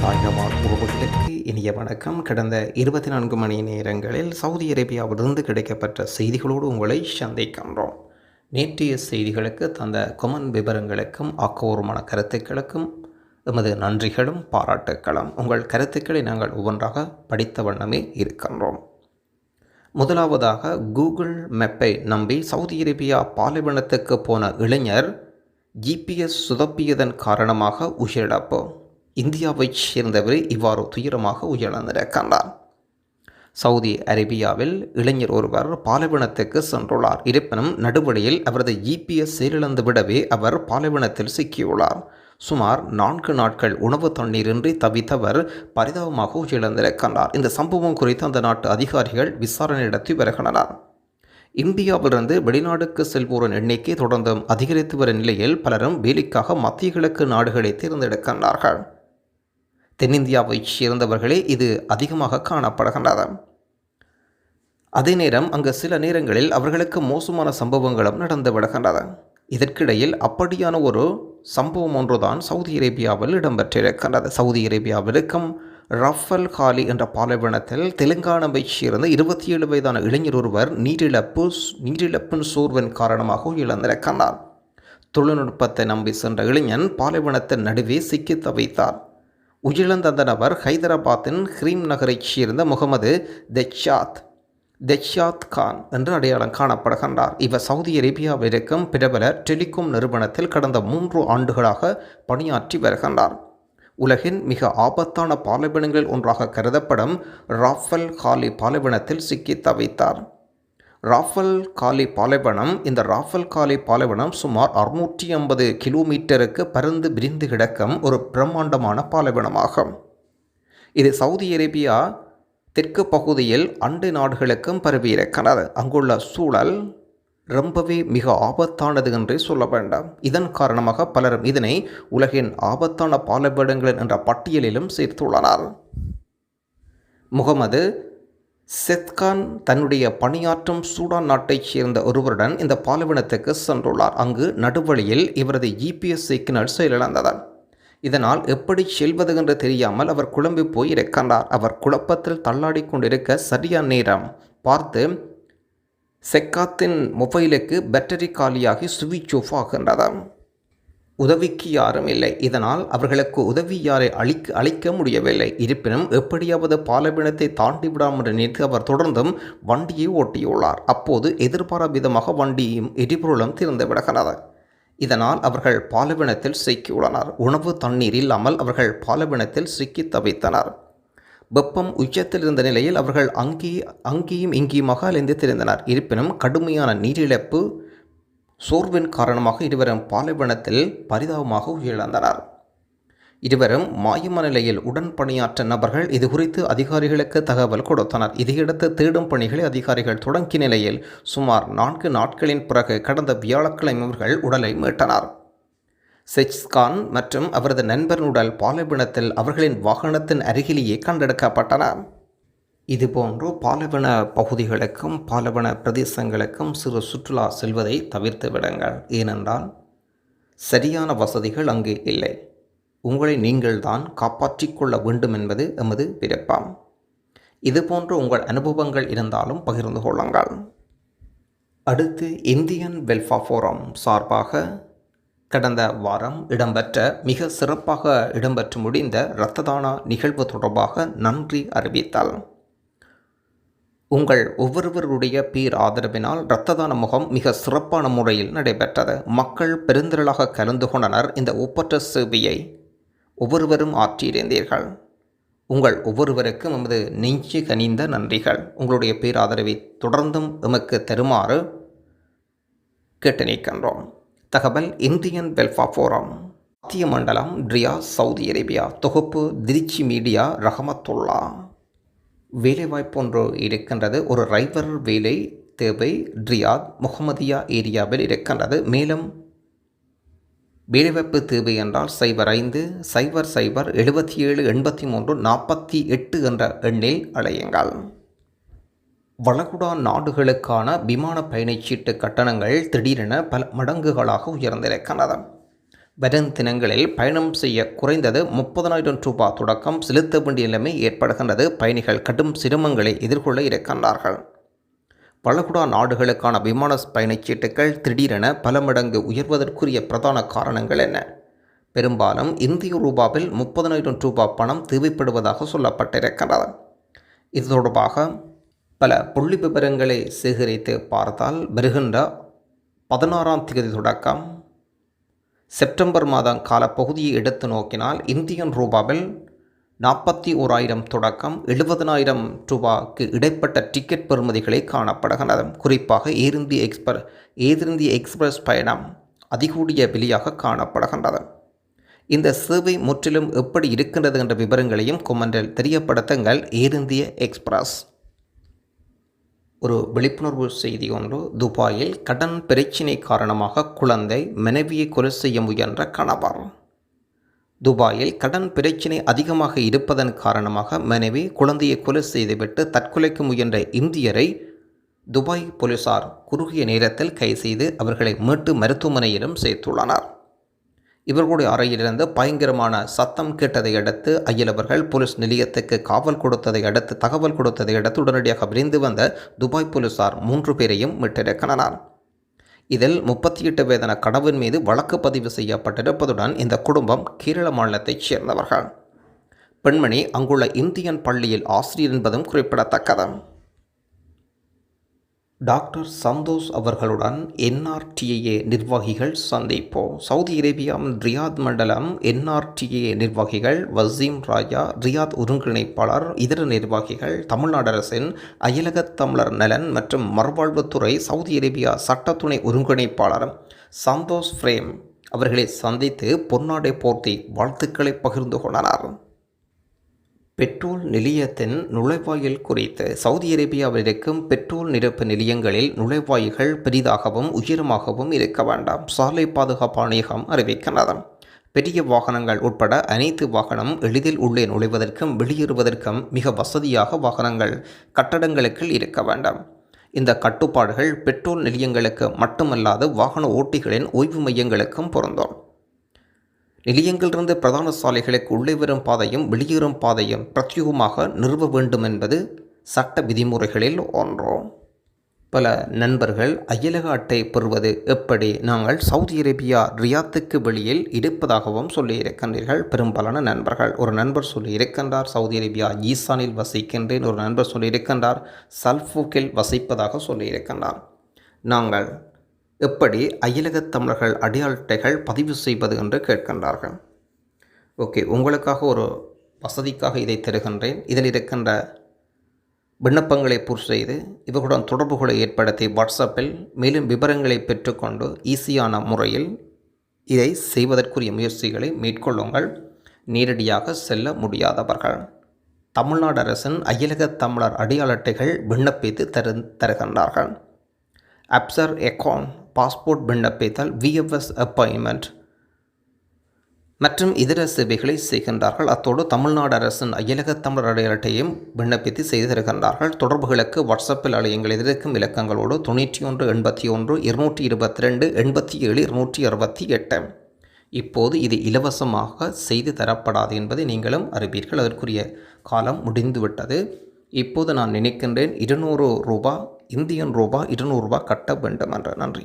தாய்கவால் உறவுகளுக்கு இனிய வணக்கம். கடந்த 24 மணி நேரங்களில் சவுதி அரேபியாவிலிருந்து கிடைக்கப்பட்ட செய்திகளோடு உங்களை சந்திக்கின்றோம். நேற்றைய செய்திகளுக்கு தந்த கொமன் விவரங்களுக்கும் ஆக்கபூர்வமான கருத்துக்களுக்கும் எமது நன்றிகளும் பாராட்டுக்களும். உங்கள் கருத்துக்களை நாங்கள் ஒவ்வொன்றாக படித்த வண்ணமே இருக்கின்றோம். முதலாவதாக, கூகுள் மேப்பை நம்பி சவுதி அரேபியா பாலைவனத்துக்கு போன இளைஞர் GPS சுதப்பியதன் காரணமாக உயிரிழப்பு. இந்தியாவைச் சேர்ந்தவர் இவ்வாறு துயரமாக உயிரிழந்திருக்கின்றார். சவுதி அரேபியாவில் இளைஞர் ஒருவர் பாலைவனத்துக்கு சென்றுள்ளார். இருப்பினும் நடுவழியில் அவரது GPS செயலிழந்து விடவே அவர் பாலைவனத்தில் சிக்கியுள்ளார். சுமார் 4 நாட்கள் உணவு தண்ணீரின்றி தவித்தவர் பரிதாபமாக உயிரிழந்திருக்கின்றார். இந்த சம்பவம் குறித்து அந்த நாட்டு அதிகாரிகள் விசாரணை நடத்தி வருகின்றனர். இந்தியாவிலிருந்து வெளிநாடுக்கு செல்வோரின் எண்ணிக்கை தொடர்ந்தும் அதிகரித்து வரும் நிலையில் பலரும் வேலைக்காக மத்திய கிழக்கு நாடுகளை தேர்ந்தெடுக்கின்றார்கள். தென்னிந்தியாவைச் சேர்ந்தவர்களே இது அதிகமாக காணப்படுகின்றது. அதே நேரம் அங்கு சில நேரங்களில் அவர்களுக்கு மோசமான சம்பவங்களும் நடந்து விடுகின்றது. இதற்கிடையில் அப்படியான ஒரு சம்பவம் ஒன்றுதான் சவுதி அரேபியாவில் இடம்பெற்றிருக்கின்றது. சவுதி அரேபியாவிற்கும் ரஃபல் காலி என்ற பாலைவனத்தில் தெலுங்கானாவைச் சேர்ந்த 27 வயதான இளைஞர் ஒருவர் நீரிழப்பின் சோர்வின் காரணமாக இழந்திருக்கின்றார். தொழில்நுட்பத்தை நம்பி சென்ற இளைஞன் பாலைவனத்தின் நடுவே சிக்கி தவித்தார். உயிரிழந்த அந்த நபர் ஹைதராபாத்தின் ஹ்ரீம் நகரைச் சேர்ந்த முகமது தெச்சாத் கான் என்று அடையாளம் காணப்படுகின்றார். இவர் சவுதி அரேபியாவில் இருக்கும் பிரபல டெலிகாம் நிறுவனத்தில் கடந்த 3 ஆண்டுகளாக பணியாற்றி வருகின்றார். உலகின் மிக ஆபத்தான பாலைவனங்களில் ஒன்றாக கருதப்படும் ராஃபல் காலி பாலைவனத்தில் சிக்கி தவித்தார். இந்த ராஃபல் காலி பாலைவனம் சுமார் 650 கிலோமீட்டருக்கு பரந்து விரிந்து கிடக்கும் ஒரு பிரம்மாண்டமான பாலைவனமாகும். இது சவுதி அரேபியா தெற்கு பகுதியில் அண்டை நாடுகளுக்கும் பரவியிருக்கிறது. அங்குள்ள சூழல் ரொம்பவே மிக ஆபத்தானது என்றே சொல்ல வேண்டாம். இதன் காரணமாக பலரும் இதனை உலகின் ஆபத்தான பாலைவனங்கள் என்ற பட்டியலிலும் சேர்த்துள்ளனர். முகமது செத்கான் தன்னுடைய பணியாற்றும் சூடான் நாட்டைச் சேர்ந்த ஒருவருடன் இந்த பாலைவனத்துக்கு சென்றுள்ளார். அங்கு நடுவழியில் இவரது GPS சிக்னல் செயலிழந்தது. இதனால் எப்படி செல்வது என்று தெரியாமல் அவர் குழம்பி போய் இருக்கின்றார். அவர் குழப்பத்தில் தள்ளாடி கொண்டிருக்க சரியான நேரம் பார்த்து செக்காத்தின் மொபைலுக்கு பேட்டரி காலியாகி சுவிட்ச் ஆஃப் ஆகின்றது. உதவிக்கு யாரும் இல்லை. இதனால் அவர்களுக்கு உதவி யாரை அளிக்க முடியவில்லை. இருப்பினும் எப்படியாவது பாலைவனத்தை தாண்டி விடாமல் நினைத்து அவர் தொடர்ந்தும் வண்டியை ஓட்டியுள்ளார். அப்போது எதிர்பாராத விதமாக வண்டியும் எரிபொருளும் தீர்ந்து விடுகிறது. இதனால் அவர்கள் பாலைவனத்தில் சிக்கியுள்ளனர். உணவு தண்ணீர் இல்லாமல் அவர்கள் பாலைவனத்தில் சிக்கி தவித்தனர். வெப்பம் உச்சத்தில் இருந்த நிலையில் அவர்கள் அங்கேயும் இங்கேயுமாக அலைந்து திரிந்தனர். இருப்பினும் கடுமையான நீரிழப்பு சோர்வின் காரணமாக இருவரும் பாலைவனத்தில் பரிதாபமாக உயிரிழந்தனர். இருவரும் மாயமான நிலையில் உடன் பணியாற்ற நபர்கள் இது குறித்து அதிகாரிகளுக்கு தகவல் கொடுத்தனர். இதையடுத்து தேடும் பணிகளை அதிகாரிகள் தொடங்கிய நிலையில் சுமார் 4 நாட்களின் பிறகு கடந்த வியாழக்கிழமை அவர்கள் உடலை மீட்டனர். செச்கான் மற்றும் அவரது நண்பரின் உடல் பாலைவனத்தில் அவர்களின் வாகனத்தின் அருகிலேயே கண்டெடுக்கப்பட்டன. இதுபோன்று பாலைவன பகுதிகளுக்கும் பாலைவன பிரதேசங்களுக்கும் சிறு சுற்றுலா செல்வதை தவிர்த்து விடுங்கள். ஏனென்றால் சரியான வசதிகள் அங்கு இல்லை. உங்களை நீங்கள் தான் காப்பாற்றிக் கொள்ள வேண்டும் என்பது எமது விருப்பம். இதுபோன்று உங்கள் அனுபவங்கள் இருந்தாலும் பகிர்ந்து கொள்ளுங்கள். அடுத்து, இந்தியன் வெல்ஃபேர் ஃபோரம் சார்பாக கடந்த வாரம் மிக சிறப்பாக இடம்பெற்று முடிந்த இரத்த தான நிகழ்வு தொடர்பாக நன்றி அறிவித்தல். உங்கள் ஒவ்வொருவருடைய ஆதரவினால் இரத்த தான முகாம் மிக சிறப்பான முறையில் நடைபெற்றது. மக்கள் பெருந்திரளாக கலந்து கொண்டனர். இந்த ஒப்பற்ற சேவையை ஒவ்வொருவரும் ஆற்றியிருந்தீர்கள். உங்கள் ஒவ்வொருவருக்கும் எமது நெஞ்சு கனிந்த நன்றிகள். உங்களுடைய ஆதரவை தொடர்ந்தும் எமக்கு தருமாறு கேட்டு நிற்கின்றோம். தகவல்: இந்தியன் வெல்ஃபேர் ஃபோரம், மத்திய மண்டலம், ரியாத், சவுதி அரேபியா. தொகுப்பு: திருச்சி மீடியா, ரஹமத்துல்லா. வேலைவாய்ப்பு ஒன்று இருக்கின்றது. ஒரு டிரைவர் வேலை தேவை. ரியாத் முகமதியா ஏரியாவில் இருக்கின்றது. மேலும் வேலைவாய்ப்பு தேவை என்றால் 0500778348 என்ற எண்ணில் அழையுங்கள். வளைகுடா நாடுகளுக்கான விமான பயணச்சீட்டு கட்டணங்கள் திடீரென பல மடங்குகளாக உயர்ந்திருக்கின்றன. வரும் தினங்களில் பயணம் செய்ய குறைந்தது 30,000 ரூபாய் தொடக்கம் செலுத்த வேண்டிய நிலைமை ஏற்படுகின்றது. பயணிகள் கடும் சிரமங்களை எதிர்கொள்ள இருக்கின்றார்கள். வளைகுடா நாடுகளுக்கான விமான பயணச்சீட்டுகள் திடீரென பல மடங்கு உயர்வதற்குரிய பிரதான காரணங்கள் என்ன? பெரும்பாலும் இந்திய ரூபாவில் 30,000 ரூபாய் பணம் தேவைப்படுவதாக சொல்லப்பட்டிருக்கின்றது. இது தொடர்பாக பல புள்ளி விவரங்களை சேகரித்து பார்த்தால் வருகின்ற 16ஆம் தேதி தொடக்கம் செப்டம்பர் மாதம் காலப்பகுதியை எடுத்து நோக்கினால் இந்தியன் ரூபாவில் 41,000 தொடக்கம் 70,000 ரூபாய்க்கு இடைப்பட்ட டிக்கெட் பெறுமதிகளை காணப்படுகின்றது. குறிப்பாக ஏர் இந்திய எக்ஸ்பிரஸ் பயணம் அதிகூடிய விலையாக காணப்படுகின்றது. இந்த சேவை முற்றிலும் எப்படி இருக்கின்றது என்ற விவரங்களையும் கொமெண்டில் தெரியப்படுத்துங்கள். ஏர் இந்திய எக்ஸ்பிரஸ். ஒரு விழிப்புணர்வு செய்தி ஒன்று. துபாயில் கடன் பிரச்சினை காரணமாக குழந்தை மனைவியை கொலை செய்ய முயன்ற கணவர். துபாயில் கடன் பிரச்சினை அதிகமாக இருப்பதன் காரணமாக மனைவி குழந்தையை கொலை செய்துவிட்டு தற்கொலைக்கு முயன்ற இந்தியரை துபாய் போலீசார் குறுகிய நேரத்தில் கைது செய்து அவர்களை மீட்டு மருத்துவமனையிலும் சேர்த்துள்ளனர். இவர்களுடைய அறையிலிருந்து பயங்கரமான சத்தம் கேட்டதை அடுத்து அயலவர்கள் போலீஸ் நிலையத்துக்கு தகவல் கொடுத்ததை அடுத்து உடனடியாக விரைந்து வந்த துபாய் போலீசார் 3 பேரையும் மீட்டிருக்கின்றனர். இதில் 38 வயதான கணவன் மீது வழக்கு பதிவு செய்யப்பட்டிருப்பதுடன் இந்த குடும்பம் கேரள மாநிலத்தைச் சேர்ந்தவர்கள். பெண்மணி அங்குள்ள இந்தியன் பள்ளியில் ஆசிரியர் என்பதும் குறிப்பிடத்தக்கது. டாக்டர் சந்தோஷ் அவர்களுடன் NRTA நிர்வாகிகள் சந்திப்பு. சவுதி அரேபியாவின் ரியாத் மண்டலம் NRTA நிர்வாகிகள் வசீம் ராஜா, ரியாத் ஒருங்கிணைப்பாளர், இதர நிர்வாகிகள், தமிழ்நாடு அரசின் அயலக தமிழர் நலன் மற்றும் மறுவாழ்வுத்துறை சவுதி அரேபியா சட்ட துணை ஒருங்கிணைப்பாளர் சந்தோஷ் ஃப்ரேம் அவர்களை சந்தித்து பொன்னாடை போர்த்தி வாழ்த்துக்களை பகிர்ந்து கொண்டனர். பெட்ரோல் நிலையத்தின் நுழைவாயில் குறித்து. சவுதி அரேபியாவில் இருக்கும் பெட்ரோல் நிரப்பு நிலையங்களில் நுழைவாயில்கள் பெரிதாகவும் உயரமாகவும் இருக்க வேண்டாம். சாலை பாதுகாப்பு ஆணையகம் அறிவிக்கின்றது. பெரிய வாகனங்கள் உட்பட அனைத்து வாகனம் எளிதில் உள்ளே நுழைவதற்கும் வெளியேறுவதற்கும் மிக வசதியாக வாகனங்கள் கட்டடங்களுக்கு இருக்க வேண்டாம். இந்த கட்டுப்பாடுகள் பெட்ரோல் நிலையங்களுக்கு மட்டுமல்லாது வாகன ஓட்டிகளின் ஓய்வு மையங்களுக்கும் பொருந்தும். நிலையங்களிலிருந்து பிரதான சாலைகளுக்கு உள்ளே வரும் பாதையும் வெளியேறும் பாதையும் பிரத்யேகமாக நிறுவ வேண்டும் என்பது சட்ட விதிமுறைகளில் ஒன்று. பல நண்பர்கள் அயலக அட்டை பெறுவது எப்படி? நாங்கள் சவுதி அரேபியா ரியாத்துக்கு வெளியில் இருப்பதாகவும் சொல்லியிருக்கின்றீர்கள் பெரும்பாலான நண்பர்கள். ஒரு நண்பர் சொல்லியிருக்கின்றார் சவுதி அரேபியா ஈசானில் வசிக்கின்றேன். ஒரு நண்பர் சொல்லியிருக்கின்றார் சல்ஃபூக்கில் வசிப்பதாக சொல்லியிருக்கின்றார். நாங்கள் எப்படி அயலக தமிழர்கள் அடையாள அட்டைகள் பதிவு செய்வது என்று கேட்கின்றார்கள். ஓகே, உங்களுக்காக ஒரு வசதிக்காக இதை தருகின்றேன். இதில் இருக்கின்ற விண்ணப்பங்களை பூர்த்தி செய்து இவர்களுடன் தொடர்புகளை ஏற்படுத்தி வாட்ஸ்அப்பில் மேலும் விவரங்களை பெற்றுக்கொண்டு ஈஸியான முறையில் இதை செய்வதற்குரிய முயற்சிகளை மேற்கொள்ளுங்கள். நேரடியாக செல்ல முடியாதவர்கள் தமிழ்நாடு அரசின் அயலக தமிழர் அடையாள அட்டைகள் விண்ணப்பித்து தருகின்றார்கள். அப்சர் அக்கவுண்ட், பாஸ்போர்ட் விண்ணப்பித்தல், VFS அப்பாயின்மெண்ட் மற்றும் இதர சேவைகளை செய்கின்றார்கள். அத்தோடு தமிழ்நாடு அரசின் அயலக தமிழர் அடையாள அட்டையும் விண்ணப்பித்து செய்து தருகின்றார்கள். தொடர்புகளுக்கு வாட்ஸ்அப்பில் அழையுங்கள். எதிர்க்கும் இலக்கங்களோடு 91 81 222 87 268. இப்போது இது இலவசமாக செய்து தரப்படாது என்பதை நீங்களும் அறிவீர்கள். அதற்குரிய காலம் முடிந்துவிட்டது. இப்போது நான் நினைக்கின்றேன் 200 ரூபாய் இந்தியன் ரூபாய் 200 ரூபாய் கட்ட வேண்டும் என்று. நன்றி.